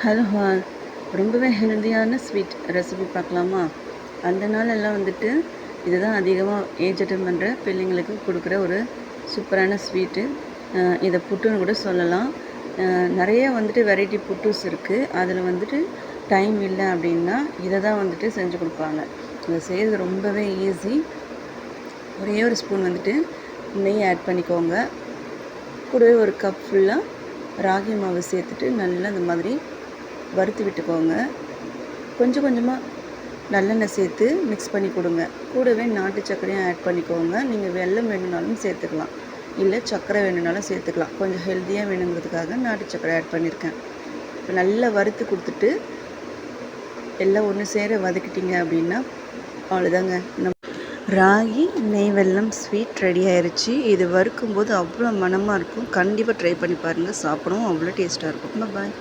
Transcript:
Hello hall ரொம்பவே ஹெல்தியான sweet recipe பார்க்கலாமா? அந்த நாளெல்லாம் வந்துட்டு இதுதான் அதிகமாக ஏஜ் அட்டன் பண்ணுற பிள்ளைங்களுக்கு கொடுக்குற ஒரு சூப்பரான ஸ்வீட்டு. இதை புட்டுன்னு கூட சொல்லலாம். நிறைய வந்துட்டு வெரைட்டி புட்டுஸ் இருக்குது. அதில் வந்துட்டு டைம் இல்லை அப்படின்னா இதை தான் வந்துட்டு செஞ்சு கொடுப்பாங்க. இதை செய்கிறது ரொம்பவே ஈஸி. ஒரே ஒரு ஸ்பூன் வந்துட்டு நெய் ஆட் பண்ணிக்கோங்க. கூடவே ஒரு கப் ஃபுல்லாக ராகி மாவு சேர்த்துட்டு நல்லா இந்த மாதிரி வறுத்து விட்டுக்கோங்க. கொஞ்சம் கொஞ்சமாக நல்லெண்ணெய் சேர்த்து மிக்ஸ் பண்ணி கொடுங்க. கூடவே நாட்டு சர்க்கரையும் ஆட் பண்ணிக்கோங்க. நீங்கள் வெல்லம் வேணும்னாலும் சேர்த்துக்கலாம், இல்லை சர்க்கரை வேணும்னாலும் சேர்த்துக்கலாம். கொஞ்சம் ஹெல்த்தியாக வேணுங்கிறதுக்காக நாட்டு சர்க்கரை ஆட் பண்ணியிருக்கேன். இப்போ நல்லா வறுத்து கொடுத்துட்டு எல்லாம் ஒன்று சேர வதக்கிட்டீங்க அப்படின்னா அவ்வளோதாங்க, ராகி நெய் வெல்லம் ஸ்வீட் ரெடி ஆயிடுச்சு. இது வறுக்கும்போது அவ்வளோ மணமாக இருக்கும். கண்டிப்பாக ட்ரை பண்ணி பாருங்கள். சாப்பிடவும் அவ்வளோ டேஸ்ட்டாக இருக்கும். பாய்.